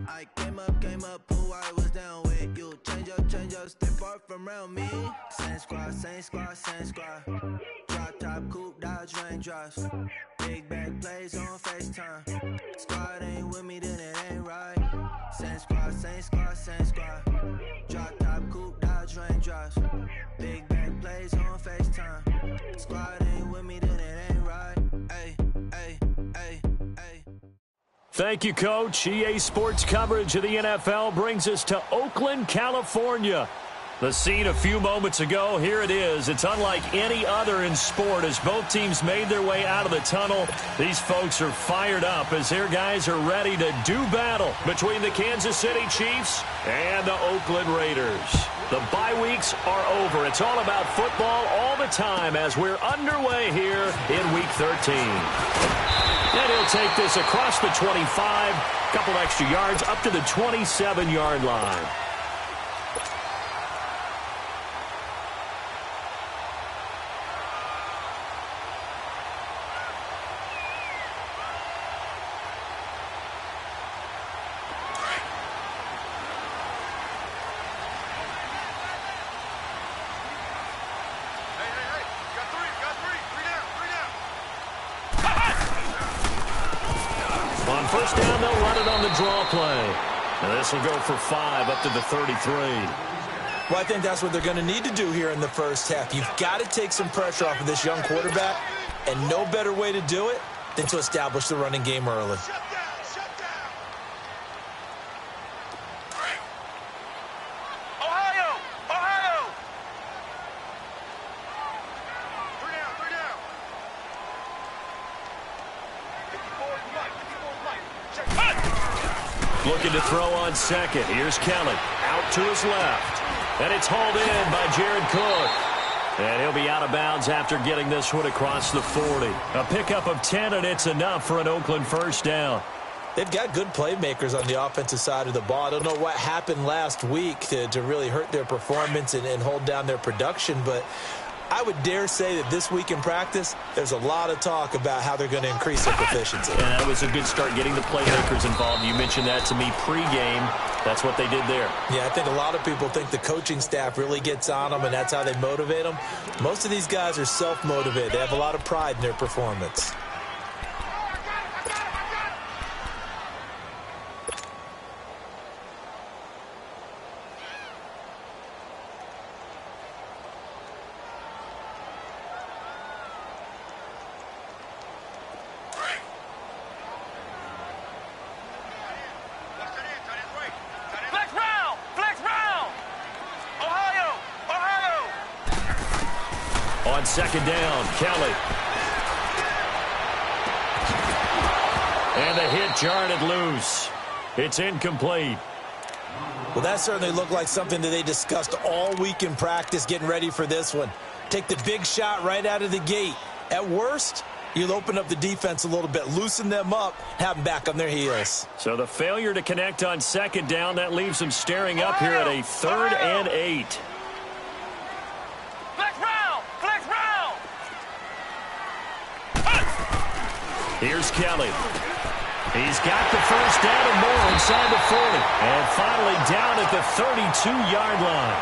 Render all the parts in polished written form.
I came up, who I was down with. You change up, stay far from around me. Same squad, same squad, same squad. Drop top, coupe, dodge, raindrops. Big back plays on FaceTime. Squad ain't with me, then it ain't right. Same squad, same squad, same squad. Drop top, coupe, dodge, raindrops. Big back plays on FaceTime. Squad ain't with me, then it ain't right. Ay, ay, ay, ay. Thank you, Coach. EA Sports coverage of the NFL brings us to Oakland, California. The scene a few moments ago, here it is. It's unlike any other in sport as both teams made their way out of the tunnel. These folks are fired up as their guys are ready to do battle between the Kansas City Chiefs and the Oakland Raiders. The bye weeks are over. It's all about football all the time as we're underway here in Week 13. And he'll take this across the 25, couple extra yards up to the 27-yard line. First down, they'll run it on the draw play. And this will go for 5 up to the 33. Well, I think that's what they're going to need to do here in the first half. You've got to take some pressure off of this young quarterback, and no better way to do it than to establish the running game early. Looking to throw on second. Here's Kelly. Out to his left. And it's hauled in by Jared Cook. And he'll be out of bounds after getting this one across the 40. A pickup of 10, and it's enough for an Oakland first down. They've got good playmakers on the offensive side of the ball. I don't know what happened last week to really hurt their performance and hold down their production, but I would dare say that this week in practice, there's a lot of talk about how they're going to increase their proficiency. And that was a good start getting the playmakers involved. You mentioned that to me pregame. That's what they did there. Yeah, I think a lot of people think the coaching staff really gets on them, and that's how they motivate them. Most of these guys are self-motivated. They have a lot of pride in their performance. Second down, Kelly. And the hit jarred it loose. It's incomplete. Well, that certainly looked like something that they discussed all week in practice getting ready for this one. Take the big shot right out of the gate. At worst, you'll open up the defense a little bit, loosen them up, have them back on their heels. So the failure to connect on second down, that leaves them staring up here at a 3rd and 8. Here's Kelly. He's got the first down and more inside the 40. And finally down at the 32-yard line.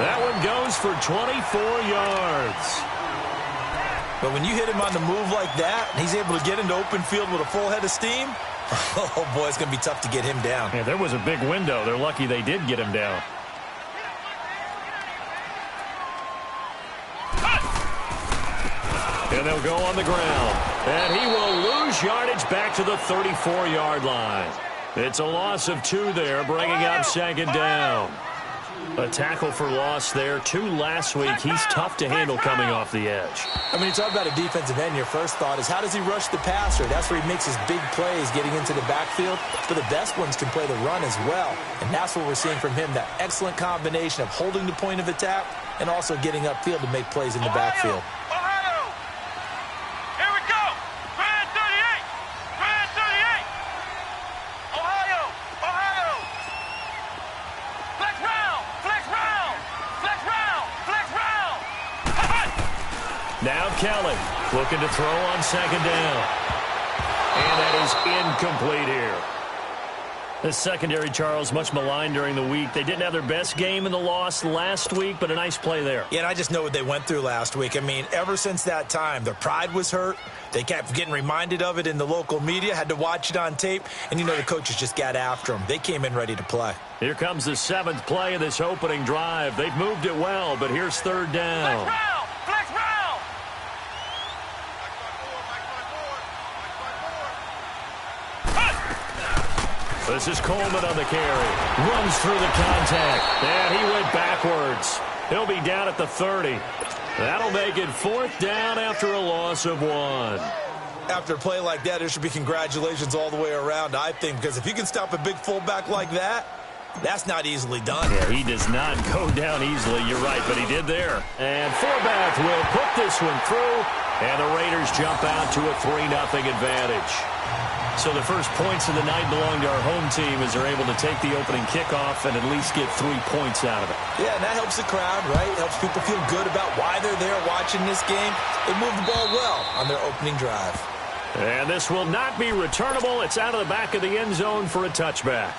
That one goes for 24 yards. But when you hit him on the move like that, and he's able to get into open field with a full head of steam, oh, boy, it's going to be tough to get him down. Yeah, there was a big window. They're lucky they did get him down. And they'll go on the ground. And he will lose yardage back to the 34-yard line. It's a loss of 2 there, bringing up second down. A tackle for loss there. 2 last week. He's tough to handle coming off the edge. I mean, you talk about a defensive end, your first thought is how does he rush the passer? That's where he makes his big plays getting into the backfield. But the best ones can play the run as well. And that's what we're seeing from him, that excellent combination of holding the point of attack and also getting upfield to make plays in the backfield. Now Kelly looking to throw on second down. And that is incomplete here. The secondary, Charles, much maligned during the week. They didn't have their best game in the loss last week, but a nice play there. Yeah, and I just know what they went through last week. I mean, ever since that time, their pride was hurt. They kept getting reminded of it in the local media, had to watch it on tape, and, the coaches just got after them. They came in ready to play. Here comes the 7th play of this opening drive. They've moved it well, but here's 3rd down. Flex round! Flex round! This is Coleman on the carry. Runs through the contact. And he went backwards. He'll be down at the 30. That'll make it 4th down after a loss of 1. After a play like that, there should be congratulations all the way around, I think, because if you can stop a big fullback like that, that's not easily done. Yeah, he does not go down easily. You're right, but he did there. And Forbath will put this one through, and the Raiders jump out to a 3-0 advantage. So the first points of the night belong to our home team as they're able to take the opening kickoff and at least get 3 points out of it. Yeah, and that helps the crowd, right? Helps people feel good about why they're there watching this game. They move the ball well on their opening drive. And this will not be returnable. It's out of the back of the end zone for a touchback.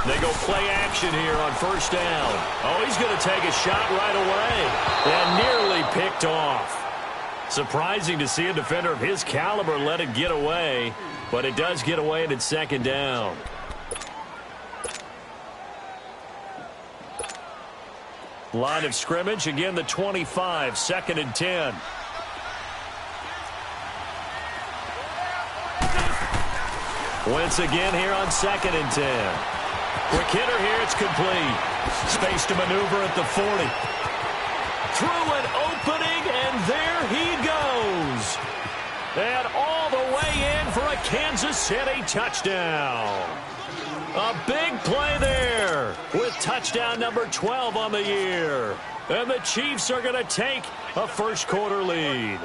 They go play action here on 1st down. Oh, he's going to take a shot right away. And nearly picked off. Surprising to see a defender of his caliber let it get away. But it does get away and it's 2nd down. Line of scrimmage, again the 25, 2nd and 10. Wentz again here on 2nd and 10. Quick hitter here, it's complete. Space to maneuver at the 40. Through an opening, and there he goes. And all the way in for a Kansas City touchdown. A big play there with touchdown number 12 on the year. And the Chiefs are going to take a 1st quarter lead.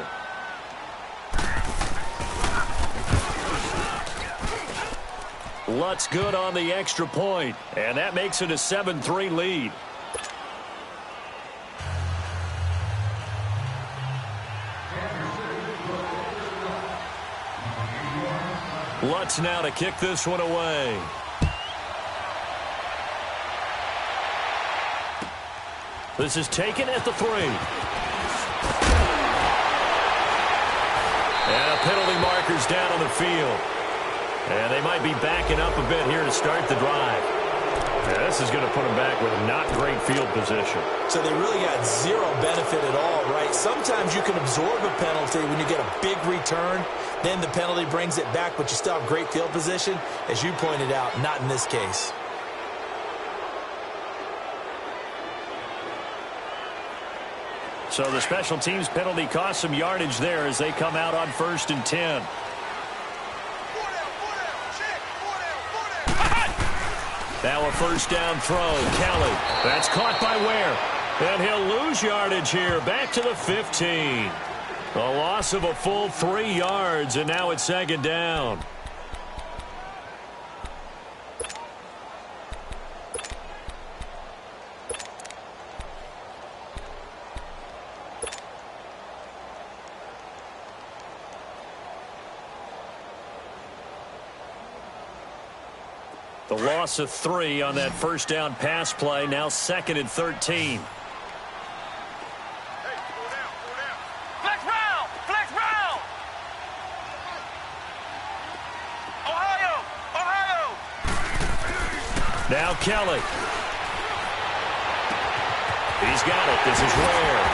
Lutt's good on the extra point, and that makes it a 7-3 lead. Lutz now to kick this one away. This is taken at the 3. And a penalty marker's down on the field. And they might be backing up a bit here to start the drive. Yeah, this is going to put them back with a not great field position. So they really got zero benefit at all, right? Sometimes you can absorb a penalty when you get a big return. Then the penalty brings it back, but you still have great field position. As you pointed out, not in this case. So the special teams penalty cost some yardage there as they come out on 1st and 10. Now a 1st down throw. Kelly. That's caught by Ware. And he'll lose yardage here. Back to the 15. A loss of a full 3 yards, and now it's 2nd down. The loss of 3 on that 1st down pass play. Now 2nd and 13. Flex round! Flex round! Ohio! Ohio! Now Kelly. He's got it. This is Ware.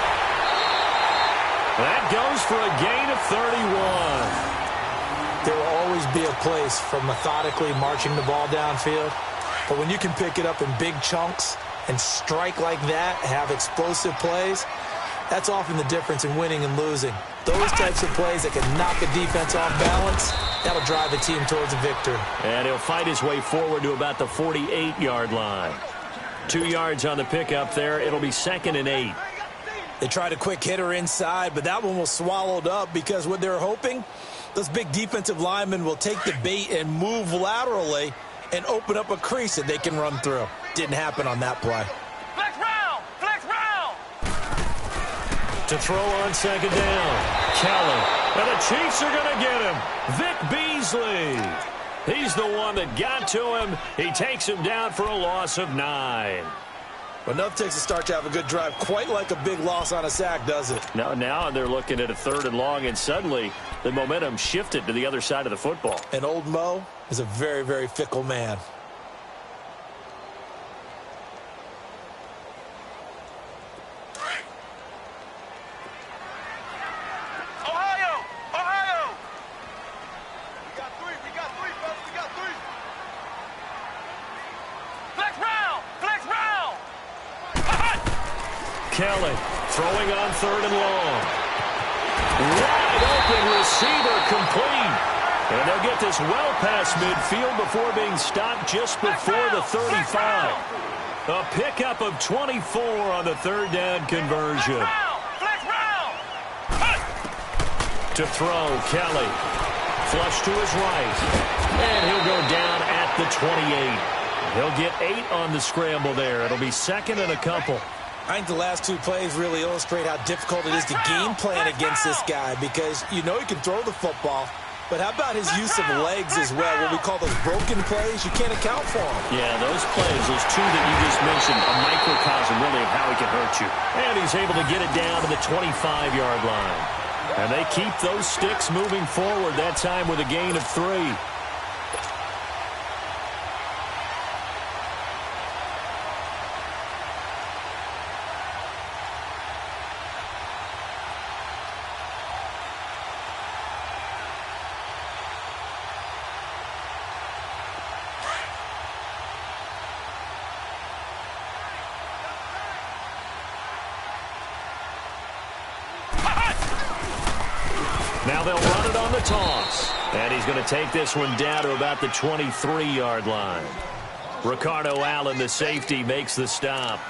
That goes for a gain of 31. There will always be a place for methodically marching the ball downfield. But when you can pick it up in big chunks and strike like that, have explosive plays, that's often the difference in winning and losing. Those types of plays that can knock a defense off balance, that'll drive a team towards a victory. And he'll fight his way forward to about the 48-yard line. 2 yards on the pickup there. It'll be 2nd and 8. They tried a quick hitter inside, but that one was swallowed up because what they're hoping, those big defensive linemen will take the bait and move laterally and open up a crease that they can run through. didn't happen on that play. Flex round! Flex round! To throw on second down. Kelly. And the Chiefs are going to get him. Vic Beasley. He's the one that got to him. He takes him down for a loss of 9. Well, enough takes a start to have a good drive. Quite like a big loss on a sack, does it? Now they're looking at a 3rd and long, and suddenly the momentum shifted to the other side of the football. And old Mo is a very, very fickle man. Ohio! Ohio! We got 3, fellas, we got 3. Flex round! Flex round! Kelly throwing on 3rd and long. Wide open receiver complete. And they'll get this well past midfield before being stopped just before the 35. A pickup of 24 on the 3rd down conversion. Flex round! To throw, Kelly. Flush to his right. And he'll go down at the 28. He'll get 8 on the scramble there. It'll be 2nd and a couple. I think the last 2 plays really illustrate how difficult it is to game plan against this guy, because you know he can throw the football, but how about his use of legs as well? What we call those broken plays, you can't account for them. Yeah, those plays, those 2 that you just mentioned, a microcosm really of how he can hurt you. And he's able to get it down to the 25-yard line. And they keep those sticks moving forward, that time with a gain of 3. Now they'll run it on the toss. And he's going to take this one down to about the 23-yard line. Ricardo Allen, the safety, makes the stop.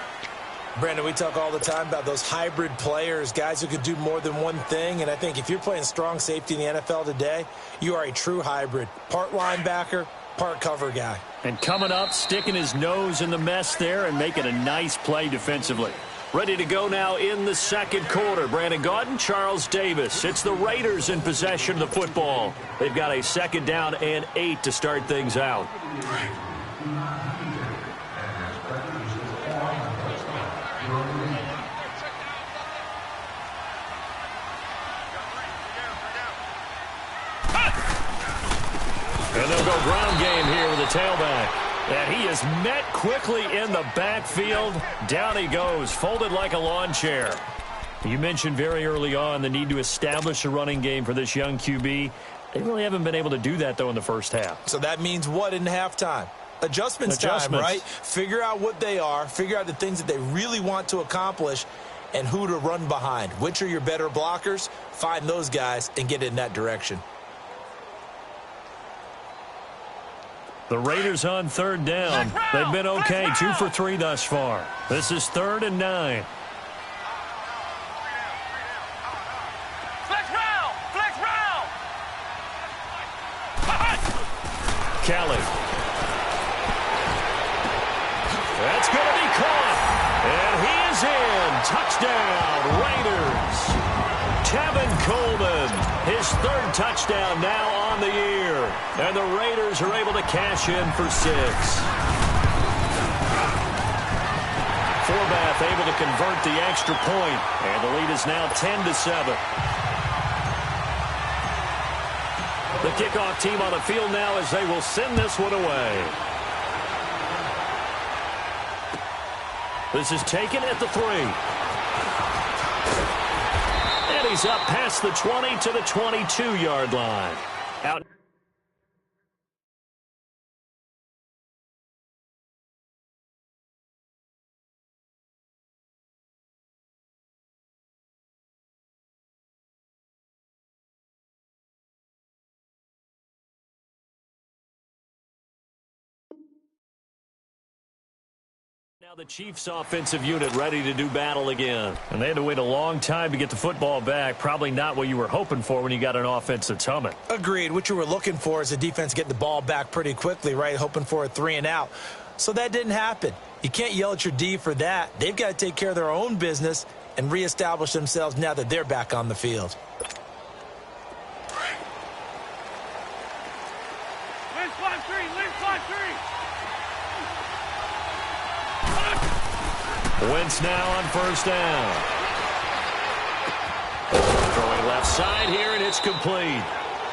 Brandon, we talk all the time about those hybrid players, guys who could do more than one thing. And I think if you're playing strong safety in the NFL today, you are a true hybrid. Part linebacker, part cover guy. And coming up, sticking his nose in the mess there and making a nice play defensively. Ready to go now in the 2nd quarter. Brandon Gaudin, Charles Davis. It's the Raiders in possession of the football. They've got a 2nd down and 8 to start things out. And they'll go ground game here with the tailback. And he is met quickly in the backfield. Down he goes, folded like a lawn chair. You mentioned very early on the need to establish a running game for this young QB. They really haven't been able to do that, though, in the first half. So that means what in halftime? Adjustments time, right? Figure out what they are, figure out the things that they really want to accomplish, and who to run behind. Which are your better blockers? Find those guys and get in that direction. The Raiders on 3rd down. They've been okay, 2 for 3 thus far. This is 3rd and 9. Flex round! Flex round! Kelly. That's going to be caught. And he is in. Touchdown, Raiders. Tevin Coleman, his 3rd touchdown now on the year. And the Raiders are able to cash in for 6. Forbath able to convert the extra point. And the lead is now 10-7. The kickoff team on the field now as they will send this one away. This is taken at the 3. And he's up past the 20 to the 22-yard line. Out. Now the Chiefs offensive unit ready to do battle again. And they had to wait a long time to get the football back. Probably not what you were hoping for when you got an offense that's humming. Agreed. What you were looking for is the defense getting the ball back pretty quickly, right? Hoping for a 3 and out. So that didn't happen. You can't yell at your D for that. They've got to take care of their own business and reestablish themselves now that they're back on the field. Wentz now on first down. Throwing left side here, and it's complete.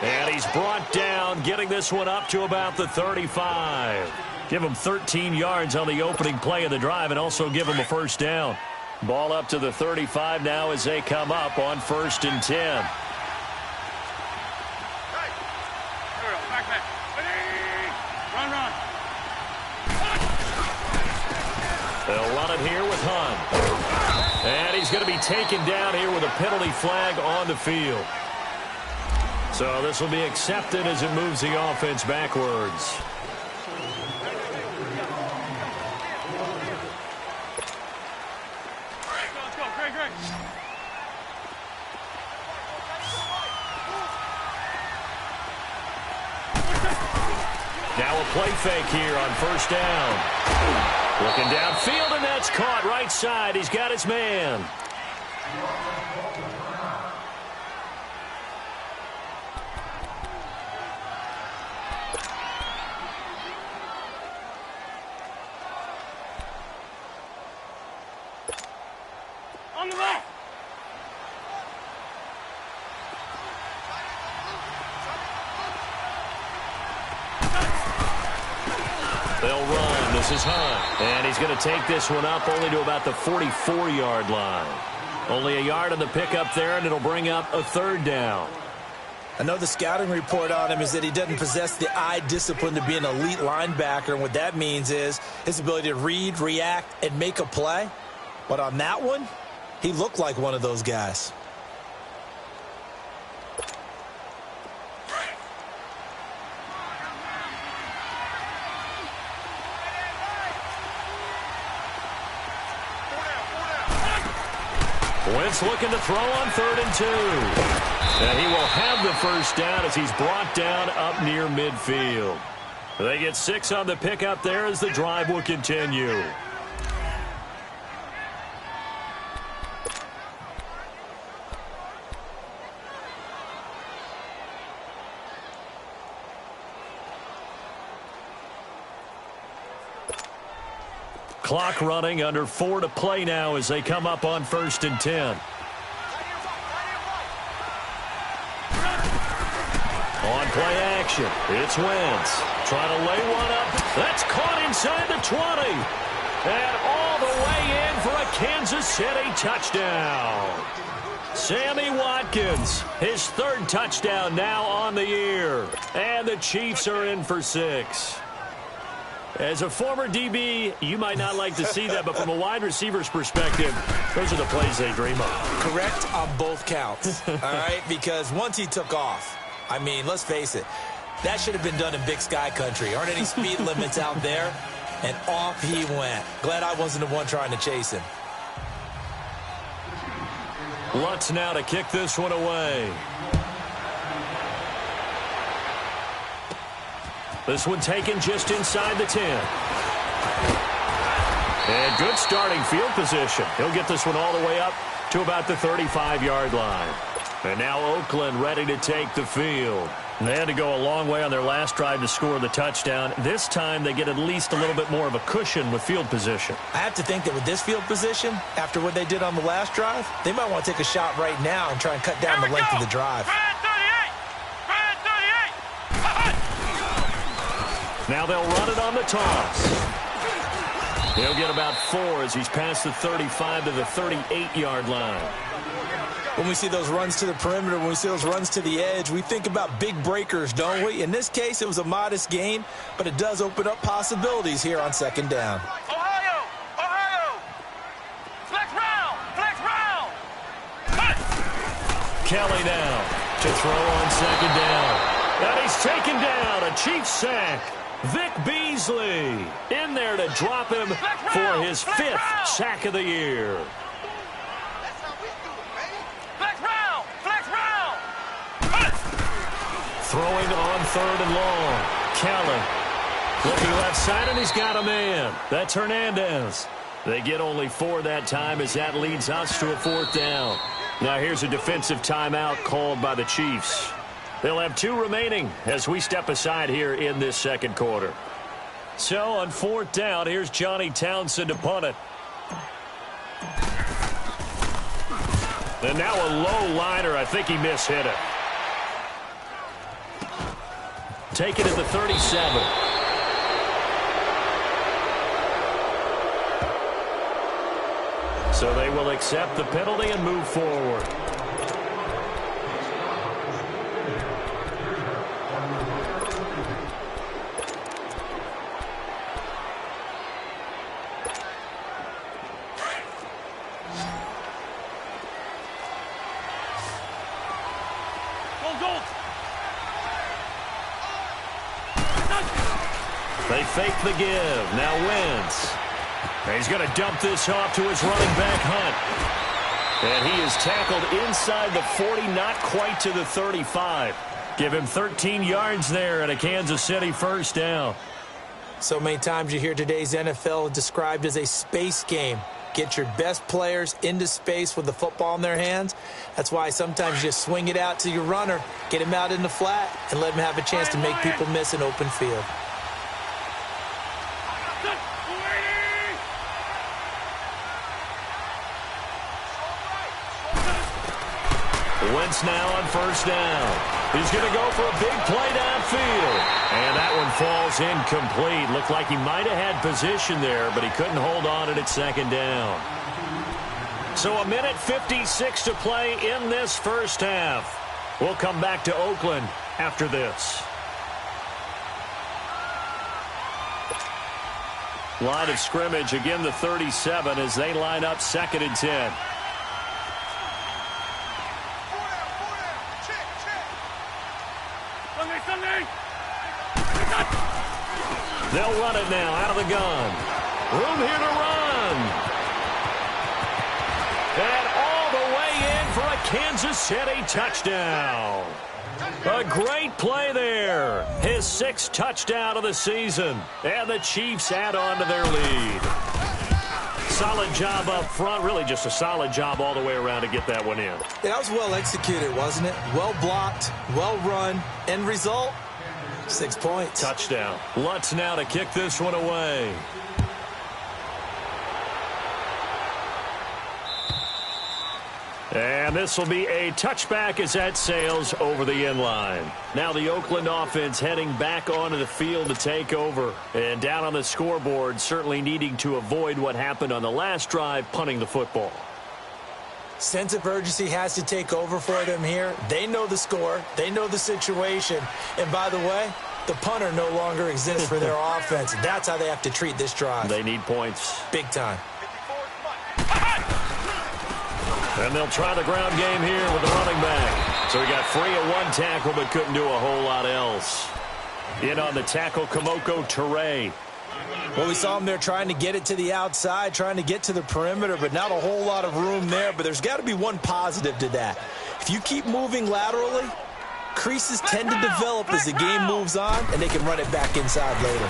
And he's brought down, getting this one up to about the 35. Give him 13 yards on the opening play of the drive and also give him a first down. Ball up to the 35 now as they come up on 1st and 10. They'll run it here with Hunt. And he's going to be taken down here with a penalty flag on the field. So this will be accepted as it moves the offense backwards. Now a play fake here on first down. Looking downfield, and that's caught right side. He's got his man. On the left. They'll run. This is Hunt. And he's going to take this one up only to about the 44-yard line. Only a yard on the pickup there, and it'll bring up a 3rd down. I know the scouting report on him is that he doesn't possess the eye discipline to be an elite linebacker, and what that means is his ability to read, react, and make a play. But on that one, he looked like one of those guys. Wentz looking to throw on 3rd and 2. And he will have the first down as he's brought down up near midfield. They get 6 on the pickup there as the drive will continue. Clock running, under 4 to play now as they come up on 1st and 10. On play action, it's Wentz. Trying to lay one up. That's caught inside the 20. And all the way in for a Kansas City touchdown. Sammy Watkins, his 3rd touchdown now on the year. And the Chiefs are in for 6. As a former DB, you might not like to see that, but from a wide receiver's perspective, those are the plays they dream of. Correct on both counts, all right? Because once he took off, I mean, let's face it, that should have been done in Big Sky country. Aren't any speed limits out there? And off he went. Glad I wasn't the one trying to chase him. Lutz now to kick this one away. This one taken just inside the 10. And good starting field position. He'll get this one all the way up to about the 35-yard line. And now Oakland ready to take the field. They had to go a long way on their last drive to score the touchdown. This time they get at least a little bit more of a cushion with field position. I have to think that with this field position, after what they did on the last drive, they might want to take a shot right now and try and cut down the length of the drive. Now they'll run it on the toss. He'll get about 4 as he's past the 35 to the 38-yard line. When we see those runs to the perimeter, when we see those runs to the edge, we think about big breakers, don't we? In this case, it was a modest gain, but it does open up possibilities here on 2nd down. Ohio! Ohio! Flex round! Flex round! Cut! Kelly now to throw on 2nd down. And he's taken down. A Chiefs sack. Vic Beasley in there to drop him for his 5th sack of the year. Flex round! Flex round! Throwing on 3rd and long. Kelly Looking left side, and he's got a man. That's Hernandez. They get only 4 that time as that leads us to a 4th down. Now here's a defensive timeout called by the Chiefs. They'll have 2 remaining as we step aside here in this second quarter. So on 4th down, here's Johnny Townsend to punt it. And now a low liner. I think he mishit it. Take it at the 37. So they will accept the penalty and move forward. They fake the give. Now Wentz. He's going to dump this off to his running back, Hunt. And he is tackled inside the 40, not quite to the 35. Give him 13 yards there and a Kansas City first down. So many times you hear today's NFL described as a space game. Get your best players into space with the football in their hands. That's why sometimes you just swing it out to your runner, get him out in the flat, and let him have a chance to make people miss an open field. Wentz now on first down. He's going to go for a big play downfield. And that one falls incomplete. Looked like he might have had position there, but he couldn't hold on at second down. So 1:56 to play in this first half. We'll come back to Oakland after this. Line of scrimmage, again the 37 as they line up 2nd and 10. They'll run it now out of the gun. Room here to run. And all the way in for a Kansas City touchdown. A great play there. His 6th touchdown of the season. And the Chiefs add on to their lead. Solid job up front. Really just a solid job all the way around to get that one in. That was well executed, wasn't it? Well blocked, well run. End result, 6 points. Touchdown. Lutz now to kick this one away. And this will be a touchback as that sails over the end line. Now the Oakland offense heading back onto the field to take over. And down on the scoreboard, certainly needing to avoid what happened on the last drive, punting the football. Sense of urgency has to take over for them here. They know the score. They know the situation. And by the way, the punter no longer exists for their offense. That's how they have to treat this drive. They need points. Big time. And they'll try the ground game here with the running back. So he got free of 1 tackle but couldn't do a whole lot else. In on the tackle, Kamoko Toure. Well, we saw him there trying to get it to the outside, trying to get to the perimeter, but not a whole lot of room there. But there's got to be one positive to that. If you keep moving laterally, creases tend to develop as the game moves on, and they can run it back inside later.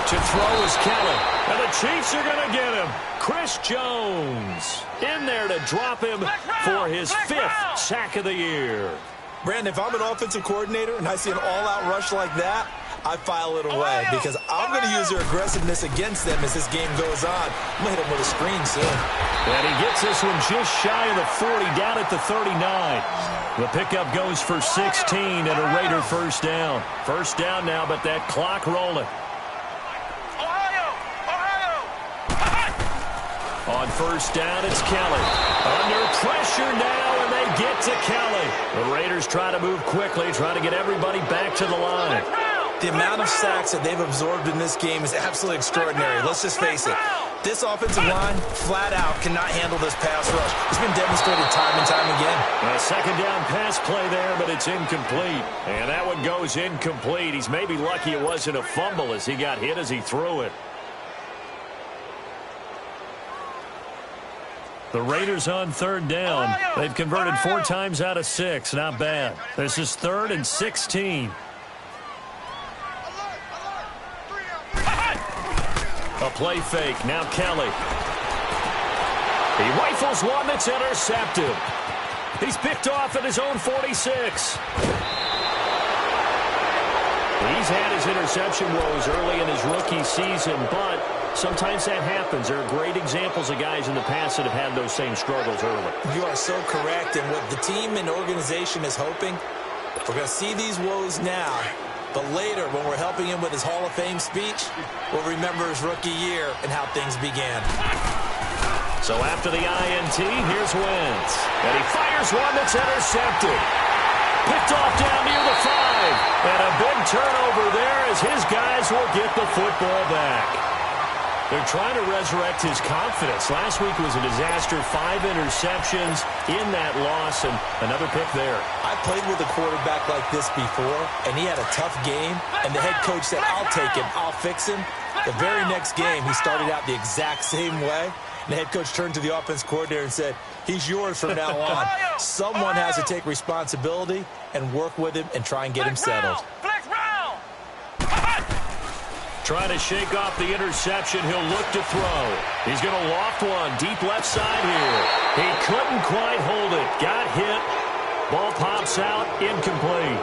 To throw is Kelly. And the Chiefs are going to get him. Chris Jones in there to drop him for his 5th sack of the year. Brandon, if I'm an offensive coordinator and I see an all-out rush like that, I file it away because I'm going to use their aggressiveness against them as this game goes on. I'm going to hit them with a screen soon. And he gets this one just shy of the 40, down at the 39. The pickup goes for 16 and a Raider first down. First down now, but that clock rolling. On first down, it's Kelly. Under pressure now, and they get to Kelly. The Raiders try to move quickly, trying to get everybody back to the line. The amount of sacks that they've absorbed in this game is absolutely extraordinary. Let's just face it. This offensive line, flat out, cannot handle this pass rush. It's been demonstrated time and time again. A second down pass play there, but it's incomplete. And that one goes incomplete. He's maybe lucky it wasn't a fumble as he got hit as he threw it. The Raiders on third down. They've converted 4 times out of 6. Not bad. This is 3rd and 16. A play fake. Now Kelly. He rifles one that's intercepted. He's picked off at his own 46. He's had his interception woes early in his rookie season, but sometimes that happens. There are great examples of guys in the past that have had those same struggles early. You are so correct, and what the team and organization is hoping, we're going to see these woes now, but later when we're helping him with his Hall of Fame speech, we'll remember his rookie year and how things began. So after the INT, here's Wentz. And he fires one that's intercepted. Picked off down near the 5. And a big turnover there as his guys will get the football back. They're trying to resurrect his confidence. Last week was a disaster. 5 interceptions in that loss, and another pick there. I played with a quarterback like this before, and he had a tough game, and the head coach said, I'll take him, I'll fix him. The very next game, he started out the exact same way. And the head coach turned to the offense coordinator and said, he's yours from now on. Someone has to take responsibility and work with him and try and get him settled. Flex round. Trying to shake off the interception. He'll look to throw. He's going to loft one deep left side here. He couldn't quite hold it. Got hit. Ball pops out. Incomplete.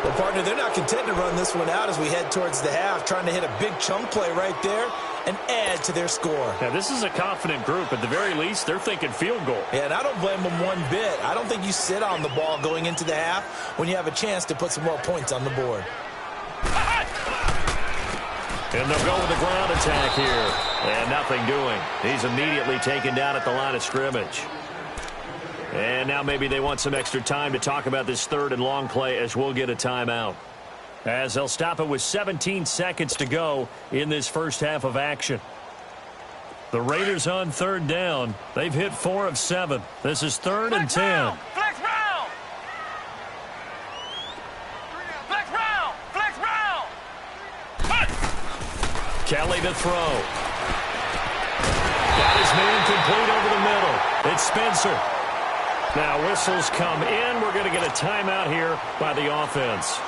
Well, partner, they're not content to run this one out as we head towards the half, trying to hit a big chunk play right there and add to their score. Yeah, this is a confident group. At the very least, they're thinking field goal. Yeah, and I don't blame them one bit. I don't think you sit on the ball going into the half when you have a chance to put some more points on the board. And they'll go with the ground attack here. And nothing doing. He's immediately taken down at the line of scrimmage. And now maybe they want some extra time to talk about this third and long play as we'll get a timeout. As they'll stop it with 17 seconds to go in this first half of action. The Raiders on third down. They've hit 4 of 7. This is 3rd and 10. Flex round. Flex round. Flex round. Kelly to throw. Got his man complete over the middle. It's Spencer. Now whistles come in. We're going to get a timeout here by the offense,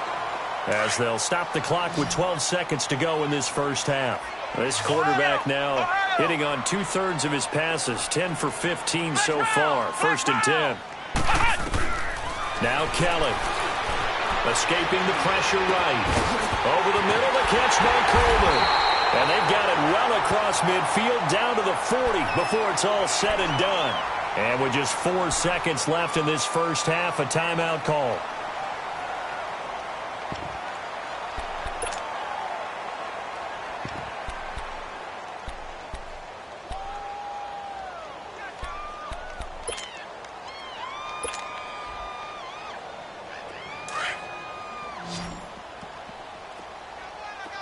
as they'll stop the clock with 12 seconds to go in this first half. This quarterback now hitting on 2/3 of his passes, 10 for 15 so far. 1st and 10. Now Kelly escaping the pressure right. Over the middle, the catch by Coleman. And they've got it well across midfield down to the 40 before it's all said and done. And with just 4 seconds left in this first half, a timeout call.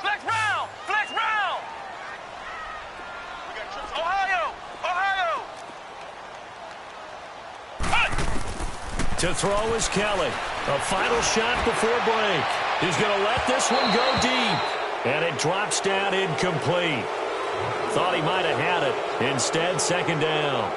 Flex round. Flex round. Ohio. Ohio. To throw is Kelly. A final shot before break. He's going to let this one go deep. And it drops down incomplete. Thought he might have had it. Instead, 2nd down.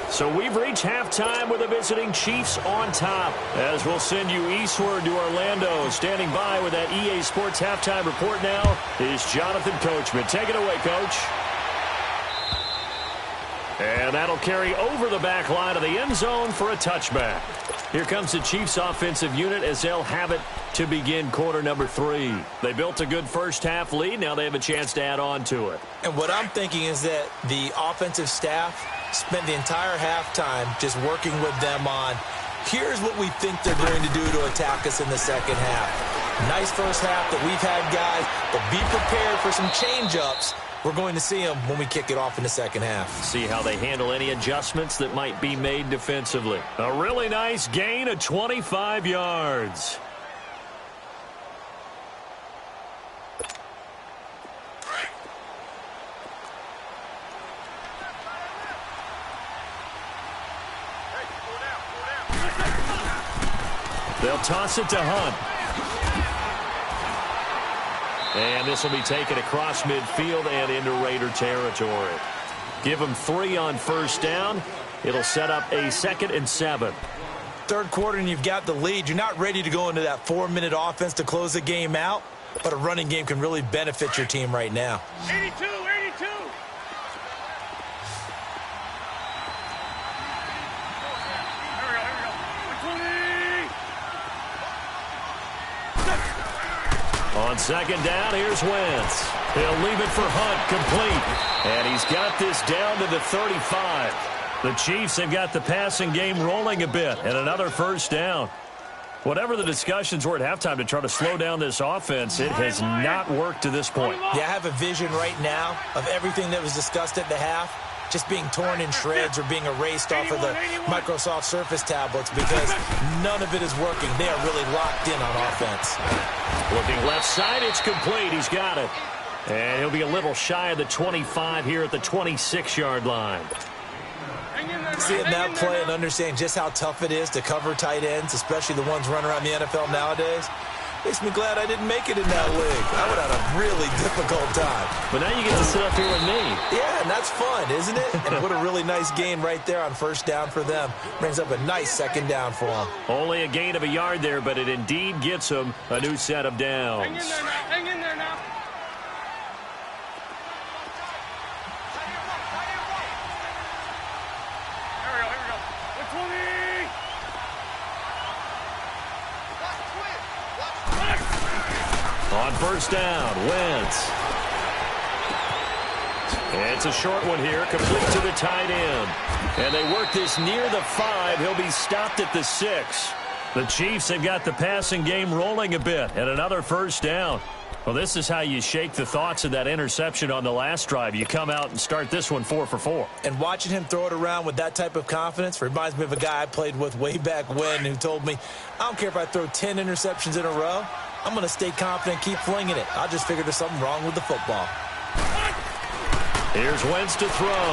So we've reached halftime with the visiting Chiefs on top. As we'll send you eastward to Orlando. Standing by with that EA Sports halftime report now is Jonathan Coachman. Take it away, Coach. And that'll carry over the back line of the end zone for a touchback. Here comes the Chiefs offensive unit as they'll have it to begin quarter number 3. They built a good first half lead. Now they have a chance to add on to it. And what I'm thinking is that the offensive staff spent the entire halftime just working with them on, here's what we think they're going to do to attack us in the second half. Nice first half that we've had, guys, but be prepared for some change-ups. We're going to see them when we kick it off in the second half. See how they handle any adjustments that might be made defensively. A really nice gain of 25 yards. They'll toss it to Hunt. And this will be taken across midfield and into Raider territory. Give them 3 on first down. It'll set up a 2nd and 7. Third quarter and you've got the lead. You're not ready to go into that 4-minute offense to close the game out. but a running game can really benefit your team right now. 82, 82. On second down, here's Wentz. He'll leave it for Hunt, complete. And he's got this down to the 35. The Chiefs have got the passing game rolling a bit, and another first down. Whatever the discussions were at halftime to try to slow down this offense, it has not worked to this point. Yeah, I have a vision right now of everything that was discussed at the half just being torn in shreds or being erased off of the Microsoft Surface tablets because none of it is working. They are really locked in on offense. Looking left side, it's complete. He's got it. And he'll be a little shy of the 25 here at the 26-yard line. Seeing that play and understand just how tough it is to cover tight ends, especially the ones running around the NFL nowadays, makes me glad I didn't make it in that league. I would have had a really difficult time. But now you get to sit up here with me. Yeah, and that's fun, isn't it? And what a really nice gain right there on first down for them. Brings up a nice second down for them. Only a gain of a yard there, but it indeed gets them a new set of downs. Hang in there now. Hang in there now. On first down, Wentz. It's a short one here, complete to the tight end. And they work this near the 5. He'll be stopped at the 6. The Chiefs have got the passing game rolling a bit, and another first down. Well, this is how you shake the thoughts of that interception on the last drive. You come out and start this one 4 for 4. And watching him throw it around with that type of confidence reminds me of a guy I played with way back when who told me, I don't care if I throw 10 interceptions in a row. I'm going to stay confident, keep flinging it. I just figured there's something wrong with the football. Here's Wentz to throw.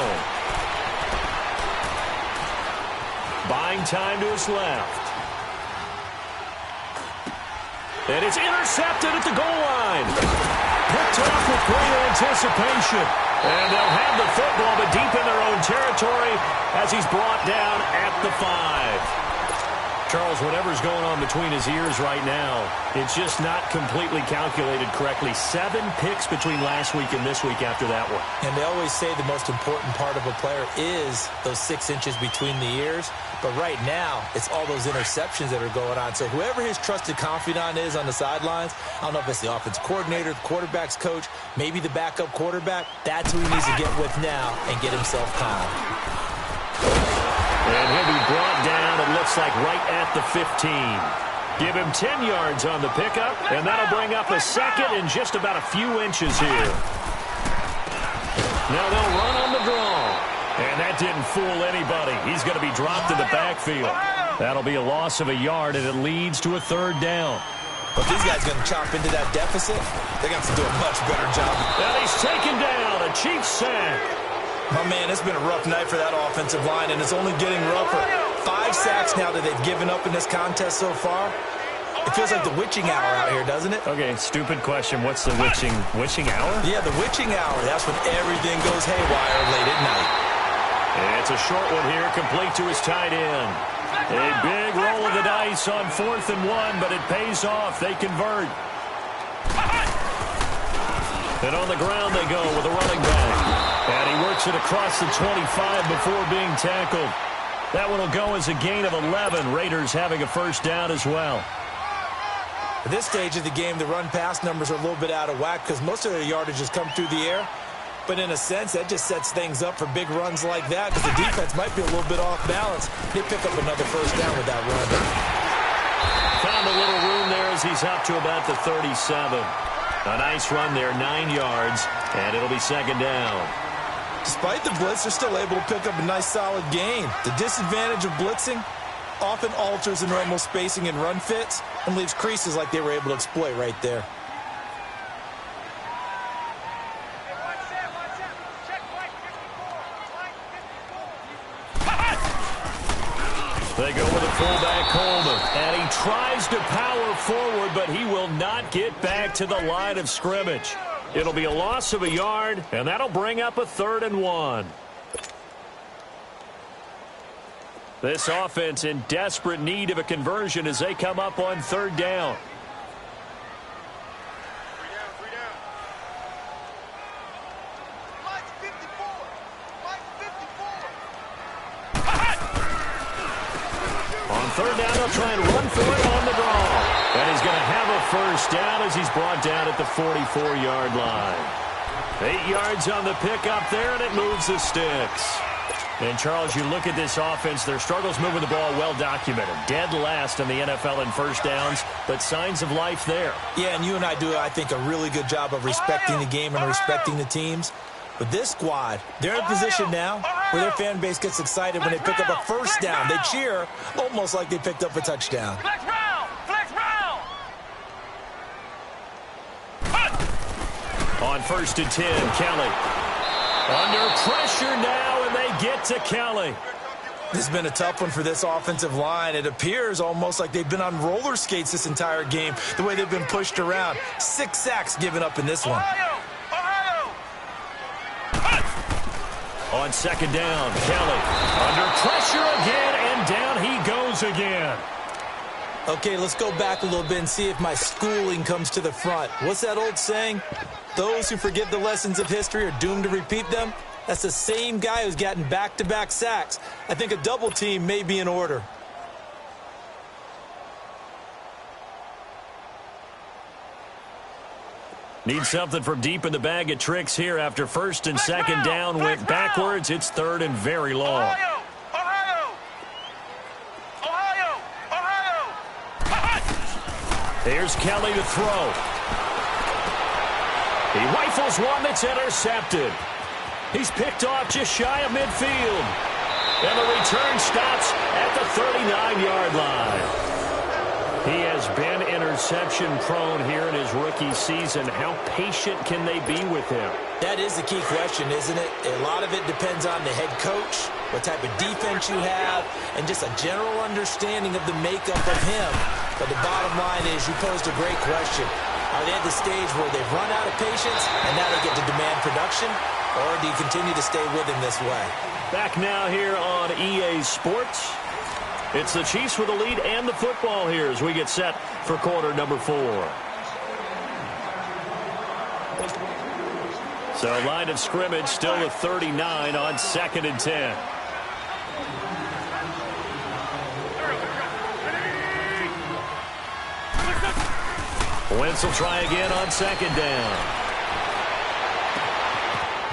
Buying time to his left. And it's intercepted at the goal line. Picked off with great anticipation. And they'll have the football, but deep in their own territory as he's brought down at the 5. Charles, whatever's going on between his ears right now, it's just not completely calculated correctly. 7 picks between last week and this week after that one. And they always say the most important part of a player is those 6 inches between the ears. But right now, it's all those interceptions that are going on. So whoever his trusted confidant is on the sidelines, I don't know if it's the offense coordinator, the quarterback's coach, maybe the backup quarterback, that's who he needs to get with now and get himself calm. And he'll be brought down, it looks like, right at the 15. Give him 10 yards on the pickup, and that'll bring up a second in just about a few inches here. Now they'll run on the draw. And that didn't fool anybody. He's going to be dropped in the backfield. That'll be a loss of a yard, and it leads to a third down. But these guys going to chop into that deficit, they're going to have to do a much better job. And he's taken down, a Chiefs sack. My man, it's been a rough night for that offensive line, and it's only getting rougher. 5 sacks now that they've given up in this contest so far. It feels like the witching hour out here, doesn't it? Okay, stupid question. What's the witching hour? Yeah, the witching hour. That's when everything goes haywire late at night. It's a short one here, complete to his tight end. A big roll of the dice on 4th and 1, but it pays off. They convert. And on the ground they go with a running back. And he works it across the 25 before being tackled. That one will go as a gain of 11. Raiders having a first down as well. At this stage of the game, the run-pass numbers are a little bit out of whack because most of their yardage has come through the air. But in a sense, that just sets things up for big runs like that because the defense might be a little bit off balance. They pick up another first down with that run. Found a little room there as he's up to about the 37. A nice run there, 9 yards, and it'll be second down. Despite the blitz, they're still able to pick up a nice solid gain. The disadvantage of blitzing often alters the normal spacing and run fits and leaves creases like they were able to exploit right there. They go with a fullback, Coleman, and he tries to power forward, but he will not get back to the line of scrimmage. It'll be a loss of a yard, and that'll bring up a 3rd and 1. This offense in desperate need of a conversion as they come up on 3rd down. third down, they'll try and run for it on the draw. And he's going to have a first down as he's brought down at the 44-yard line. 8 yards on the pickup there, and it moves the sticks. And, Charles, you look at this offense, their struggles moving the ball well documented. Dead last in the NFL in first downs, but signs of life there. Yeah, and you and I do, I think, a really good job of respecting the game and respecting the teams. But this squad, they're in a position now where their fan base gets excited when they pick up a first down. They cheer almost like they picked up a touchdown. Flex round! Flex round! On 1st and 10, Kelly. Under pressure now, and they get to Kelly. This has been a tough one for this offensive line. It appears almost like they've been on roller skates this entire game, the way they've been pushed around. 6 sacks given up in this one. On 2nd down, Kelly. Under pressure again, and down he goes again. Okay, let's go back a little bit and see if my schooling comes to the front. What's that old saying? Those who forget the lessons of history are doomed to repeat them. That's the same guy who's gotten back-to-back sacks. I think a double team may be in order. Need something from deep in the bag of tricks here after 1st and 2nd down went backwards. It's 3rd and very long. Here's Kelly to throw. He rifles one that's intercepted. He's picked off just shy of midfield. And the return stops at the 39-yard line. He has been interception-prone here in his rookie season. How patient can they be with him? That is the key question, isn't it? A lot of it depends on the head coach, what type of defense you have, and just a general understanding of the makeup of him. But the bottom line is, you posed a great question. Are they at the stage where they've run out of patience and now they get to demand production? Or do you continue to stay with him this way? Back now here on EA Sports. It's the Chiefs with the lead and the football here as we get set for quarter number 4. So line of scrimmage still with 39 on 2nd and 10. Wentz will try again on 2nd down.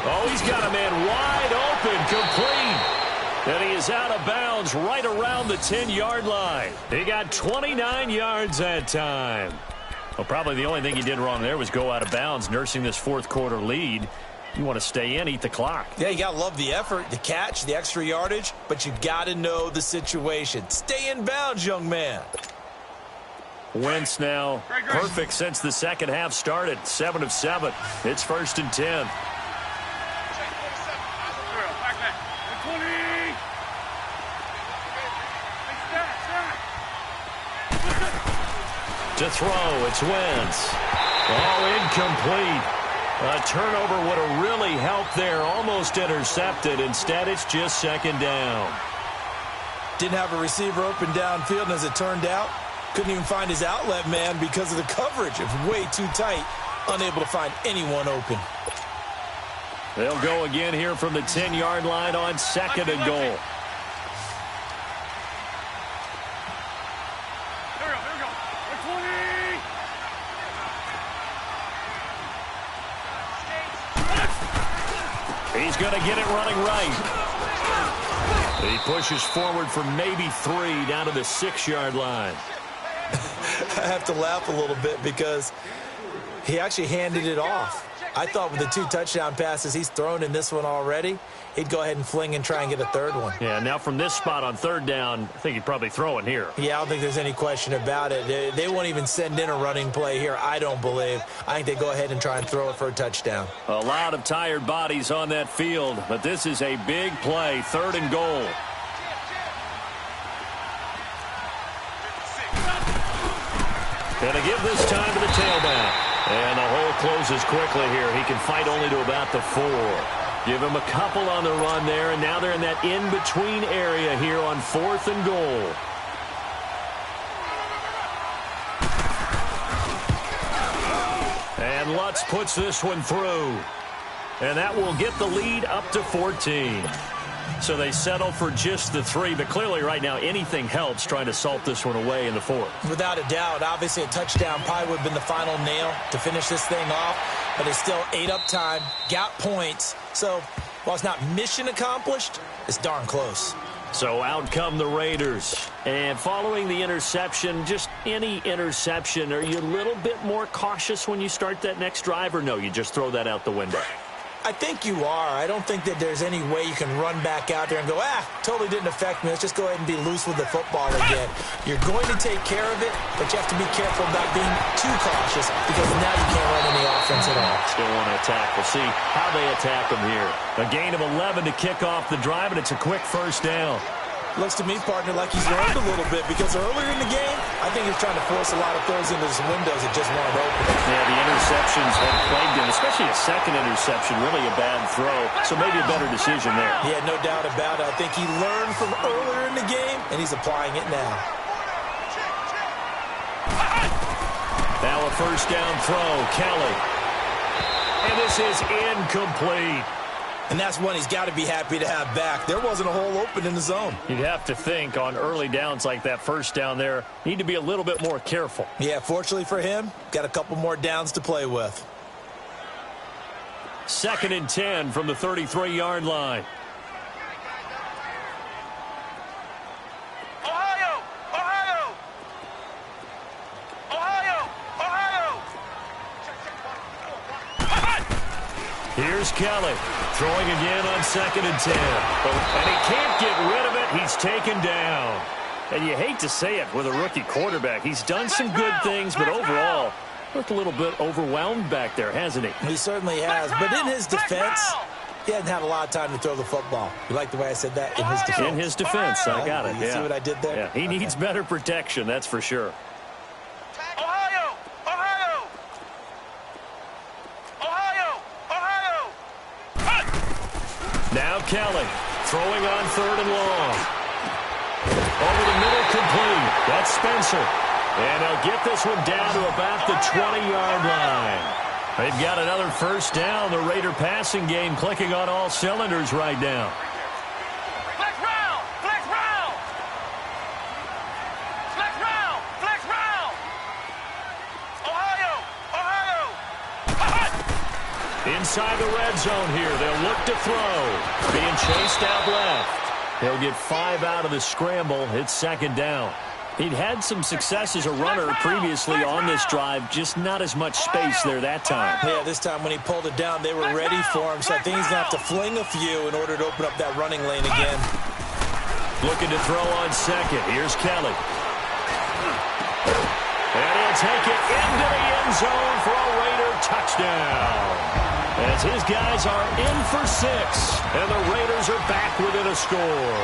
Oh, he's got a man wide open, complete. And he is out of bounds right around the 10-yard line. He got 29 yards that time. Well, probably the only thing he did wrong there was go out of bounds, nursing this 4th quarter lead. You want to stay in, eat the clock. Yeah, you got to love the effort, the catch, the extra yardage, but you got to know the situation. Stay in bounds, young man. Wentz now perfect since the second half started. 7 of 7. It's 1st and 10. To throw, it's Wentz. Oh, incomplete. A turnover would have really helped there. Almost intercepted. Instead, it's just 2nd down. Didn't have a receiver open downfield, and as it turned out, couldn't even find his outlet man because of the coverage. It was way too tight. Unable to find anyone open. They'll go again here from the 10-yard line on 2nd and goal. He's going to get it running right. He pushes forward for maybe 3 down to the 6-yard line. I have to laugh a little bit because he actually handed it off. I thought with the 2 touchdown passes he's thrown in this one already, he'd go ahead and fling and try and get a 3rd one. Yeah, now from this spot on 3rd down, I think he'd probably throw it here. Yeah, I don't think there's any question about it. They won't even send in a running play here, I don't believe. I think they go ahead and try and throw it for a touchdown. A lot of tired bodies on that field, but this is a big play, 3rd and goal. Going to give this time to the tailback. And the hole closes quickly here. He can fight only to about the 4. Give him a couple on the run there, and now they're in that in-between area here on 4th and goal. And Lutz puts this one through. And that will get the lead up to 14. So they settle for just the 3, but clearly right now anything helps trying to salt this one away in the 4th. Without a doubt, obviously a touchdown probably would have been the final nail to finish this thing off, but they still ate up time, got points. So while it's not mission accomplished, it's darn close. So out come the Raiders. And following the interception, just any interception, are you a little bit more cautious when you start that next drive, or no, you just throw that out the window? I think you are. I don't think that there's any way you can run back out there and go, totally didn't affect me. Let's just go ahead and be loose with the football again. You're going to take care of it, but you have to be careful about being too cautious because now you can't run any offense at all. Still want to attack. We'll see how they attack them here. A gain of 11 to kick off the drive, and it's a quick first down. Looks to me, partner, like he's learned a little bit because earlier in the game, I think he's trying to force a lot of throws into his windows that just weren't open. Yeah, the interceptions have plagued him, especially a second interception, really a bad throw. So maybe a better decision there. Yeah, no doubt about it. I think he learned from earlier in the game, and he's applying it now. Now a first down throw, Kelly. And this is incomplete. And that's one he's got to be happy to have back. There wasn't a hole open in the zone. You'd have to think on early downs like that first down there, need to be a little bit more careful. Yeah, fortunately for him, got a couple more downs to play with. 2nd and 10 from the 33-yard line. Ohio! Ohio! Ohio! Ohio! Here's Kelly. Throwing again on 2nd and 10. And he can't get rid of it. He's taken down. And you hate to say it with a rookie quarterback. He's done some good things, but overall, looked a little bit overwhelmed back there, hasn't he? He certainly has. But in his defense, he hasn't had a lot of time to throw the football. You like the way I said that? In his defense. In his defense. I got it. You see what I did there? Yeah, he needs better protection, that's for sure. Ohio! Ohio! Ohio! Ohio! Now Kelly throwing on 3rd and long. Over the middle, complete. That's Spencer. And they'll get this one down to about the 20-yard line. They've got another first down. The Raider passing game clicking on all cylinders right now. Flex round! Flex round! Flex round! Flex round! Ohio! Ohio! Inside the red zone here. They'll look to throw. Being chased out left. He'll get 5 out of the scramble. It's 2nd down. He'd had some success as a runner previously on this drive, just not as much space there that time. Yeah, this time when he pulled it down, they were ready for him, so I think he's going to have to fling a few in order to open up that running lane again. Looking to throw on 2nd. Here's Kelly. And he'll take it into the end zone for a Raider touchdown. As his guys are in for 6, and the Raiders are back within a score.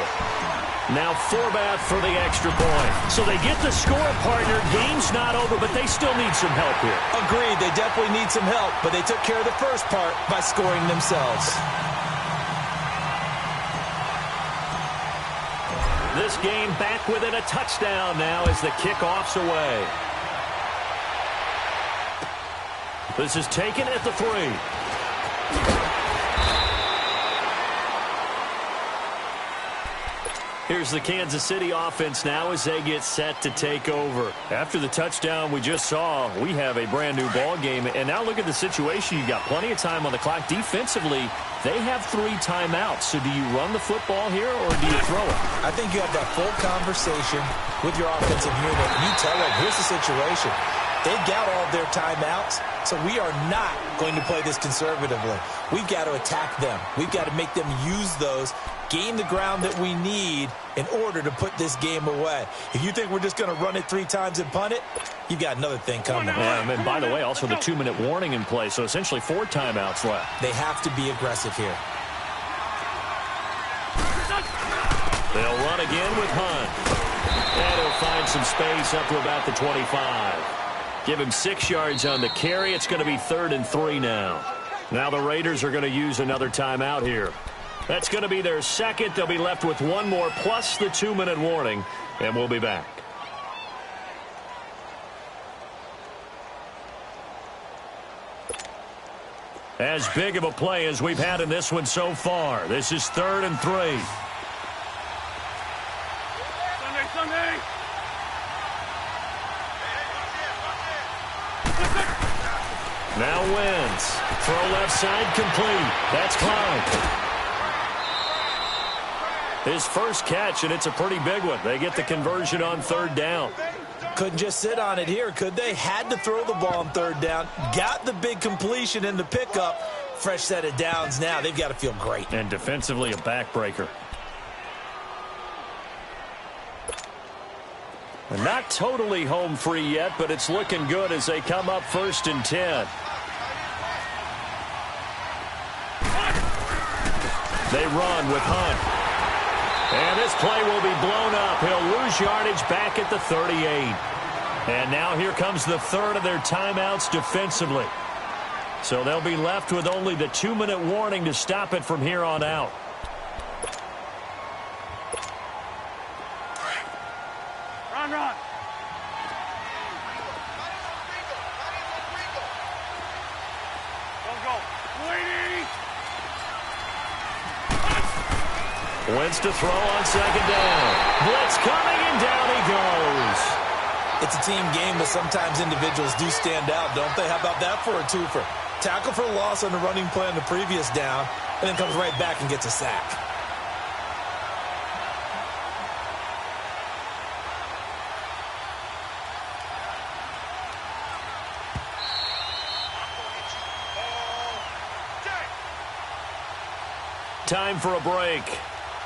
Now Forbath for the extra point. So they get the score, partner. Game's not over, but they still need some help here. Agreed, they definitely need some help, but they took care of the first part by scoring themselves. This game back within a touchdown now as the kickoff's away. This is taken at the 3. Here's the Kansas City offense now as they get set to take over. After the touchdown we just saw, we have a brand-new ball game. And now look at the situation. You've got plenty of time on the clock. Defensively, they have 3 timeouts. So do you run the football here or do you throw it? I think you have that full conversation with your offensive unit. You tell them, here's the situation. They've got all of their timeouts, so we are not going to play this conservatively. We've got to attack them. We've got to make them use those, gain the ground that we need in order to put this game away. If you think we're just going to run it 3 times and punt it, you've got another thing coming. And by the way, also the 2-minute warning in play, so essentially 4 timeouts left. They have to be aggressive here. They'll run again with Hunt. And he'll find some space up to about the 25. Give him 6 yards on the carry. It's going to be 3rd and 3 now. Now the Raiders are going to use another timeout here. That's going to be their 2nd. They'll be left with 1 more plus the 2-minute warning, and we'll be back. As big of a play as we've had in this one so far. This is 3rd and 3. Sunday. Now wins. Throw left side complete. That's Cloud. His first catch, and it's a pretty big one. They get the conversion on 3rd down. Couldn't just sit on it here, could they? Had to throw the ball on 3rd down. Got the big completion in the pickup. Fresh set of downs now. They've got to feel great. And defensively, a backbreaker. And not totally home free yet, but it's looking good as they come up 1st and 10. They run with Hunt. And this play will be blown up. He'll lose yardage back at the 38. And now here comes the 3rd of their timeouts defensively. So they'll be left with only the 2-minute warning to stop it from here on out. Run. Go. Waiting. Wentz to throw on 2nd down. Blitz coming, and down he goes. It's a team game, but sometimes individuals do stand out, don't they? How about that for a twofer? Tackle for loss on the running play on the previous down, and then comes right back and gets a sack. Time for a break.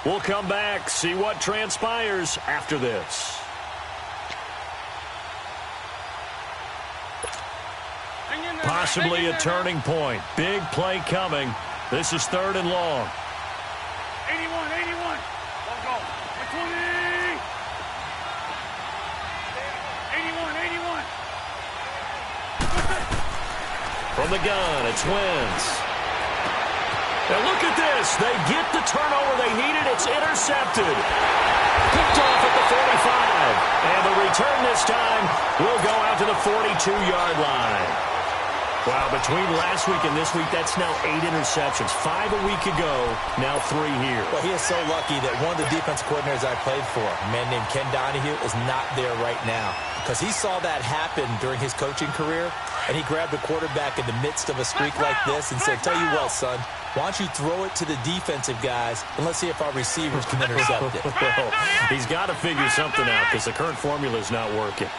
We'll come back, see what transpires after this. Possibly a turning point. Big play coming. This is 3rd and long. 81. Go. 20. 81. From the gun, it's Wentz. And look at this. They get the turnover they needed. It's intercepted. Picked off at the 45. And the return this time will go out to the 42-yard line. Wow, between last week and this week, that's now 8 interceptions. 5 a week ago, now 3 here. Well, he is so lucky that one of the defense coordinators I played for, a man named Ken Donahue, is not there right now. Because he saw that happen during his coaching career, and he grabbed a quarterback in the midst of a streak like this and said, tell you what, son, why don't you throw it to the defensive guys, and let's see if our receivers can intercept it. Well, he's got to figure something out because the current formula is not working.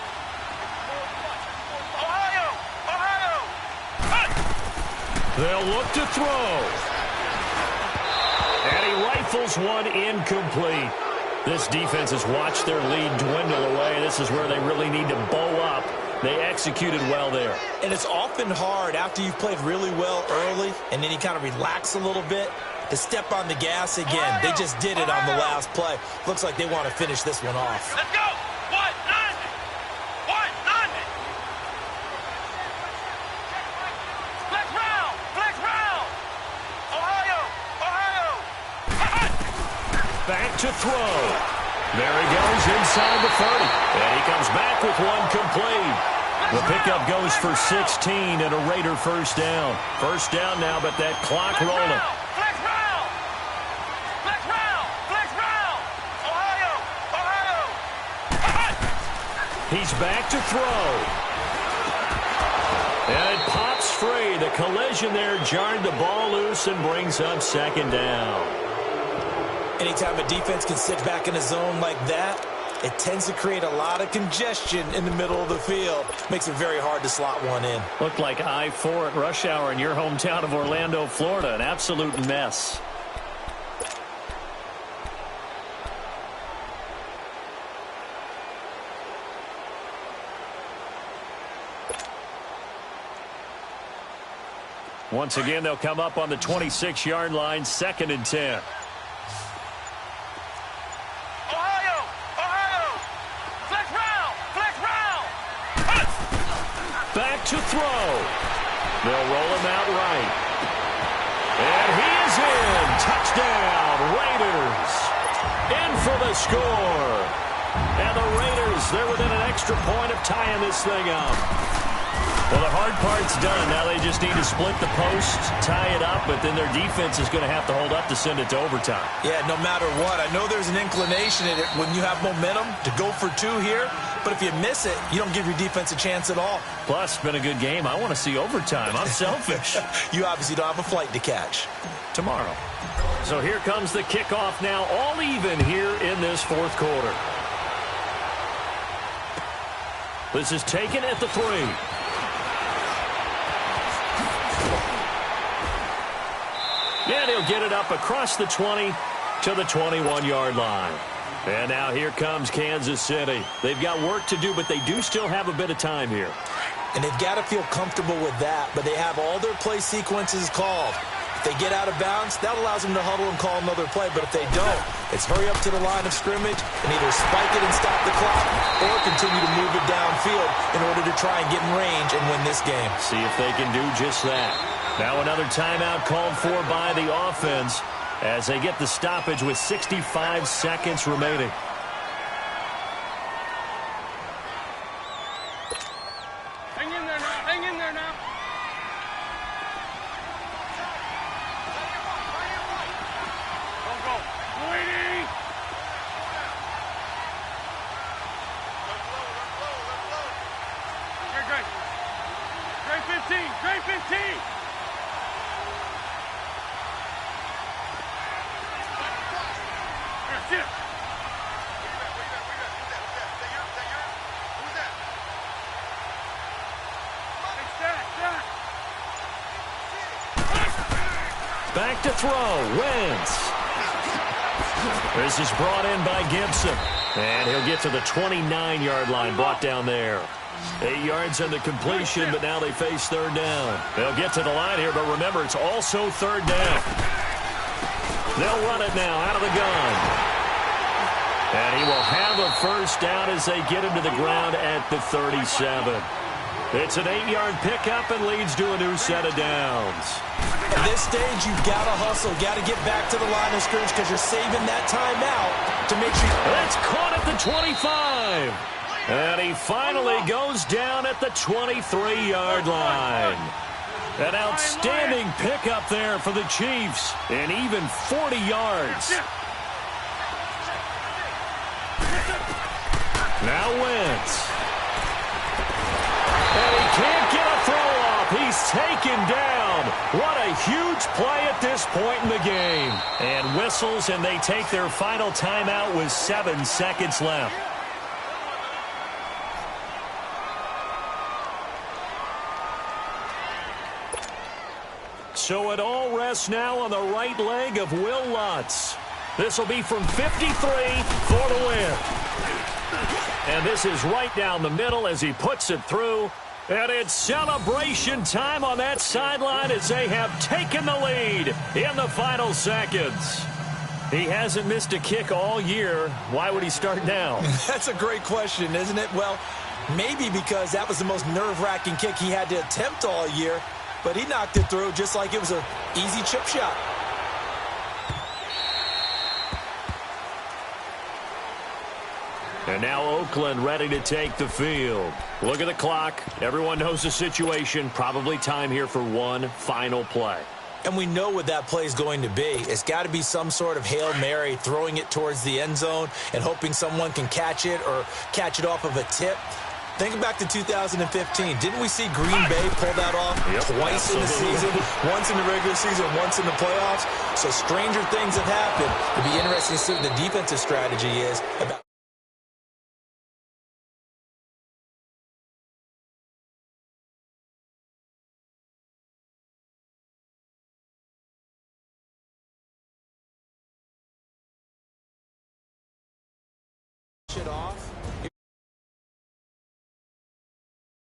They'll look to throw. And he rifles one incomplete. This defense has watched their lead dwindle away. This is where they really need to bow up. They executed well there. And it's often hard after you've played really well early and then you kind of relax a little bit to step on the gas again. They just did it on the last play. Looks like they want to finish this one off. Let's go. What? None. Flex round. Ohio. Back to throw. There he goes inside the 30. And he comes back with one complete. The pickup goes for 16 and a Raider first down. First down now, but that clock rolling. Flex round. Ohio. He's back to throw. And it pops free. The collision there jarred the ball loose and brings up 2nd down. Anytime a defense can sit back in a zone like that, it tends to create a lot of congestion in the middle of the field. Makes it very hard to slot one in. Looked like I-4 at rush hour in your hometown of Orlando, Florida. An absolute mess. Once again, they'll come up on the 26-yard line, 2nd and 10. Back to throw. They'll roll him out right. And he is in. Touchdown, Raiders. In for the score. And the Raiders, they're within an extra point of tying this thing up. Well, the hard part's done. Now they just need to split the post, tie it up, but then their defense is going to have to hold up to send it to overtime. Yeah, no matter what. I know there's an inclination in it when you have momentum to go for two here, but if you miss it, you don't give your defense a chance at all. Plus, it's been a good game. I want to see overtime. I'm selfish. You obviously don't have a flight to catch. Tomorrow. So here comes the kickoff now, all even here in this fourth quarter. This is taken at the 3. And he'll get it up across the 20 to the 21-yard line. And now here comes Kansas City. They've got work to do, but they do still have a bit of time here. And they've got to feel comfortable with that, but they have all their play sequences called. If they get out of bounds, that allows them to huddle and call another play. But if they don't, it's hurry up to the line of scrimmage and either spike it and stop the clock or continue to move it downfield in order to try and get in range and win this game. See if they can do just that. Now another timeout called for by the offense as they get the stoppage with 65 seconds remaining. Hang in there now. Hang in there now. Don't go. Waiting. Great. Great 15. Great 15. Here, sit. Back to throw. Wentz. This is brought in by Gibson. And he'll get to the 29-yard line, brought down there. 8 yards on the completion, but now they face third down. They'll get to the line here, but remember, it's also third down. They'll run it now out of the gun. And he will have a first down as they get him to the ground at the 37. It's an 8-yard pickup and leads to a new set of downs. At this stage, you've got to hustle, got to get back to the line of scrimmage because you're saving that timeout to make sure. It's caught at the 25. And he finally goes down at the 23-yard line. An outstanding pickup there for the Chiefs, and even 40 yards. Now Wentz. And he can't get a throw off. He's taken down. What a huge play at this point in the game. And whistles, and they take their final timeout with 7 seconds left. So it all rests now on the right leg of Will Lutz. This will be from 53 for the win. And this is right down the middle as he puts it through. And it's celebration time on that sideline as they have taken the lead in the final seconds. He hasn't missed a kick all year. Why would he start now? That's a great question, isn't it? Well, maybe because that was the most nerve-wracking kick he had to attempt all year. But he knocked it through just like it was an easy chip shot. And now Oakland ready to take the field. Look at the clock. Everyone knows the situation. Probably time here for one final play. And we know what that play is going to be. It's got to be some sort of Hail Mary, throwing it towards the end zone and hoping someone can catch it or catch it off of a tip. Think back to 2015. Didn't we see Green Bay pull that off twice in the season? Once in the regular season, once in the playoffs. So stranger things have happened. It'll be interesting to see what the defensive strategy is about. It off.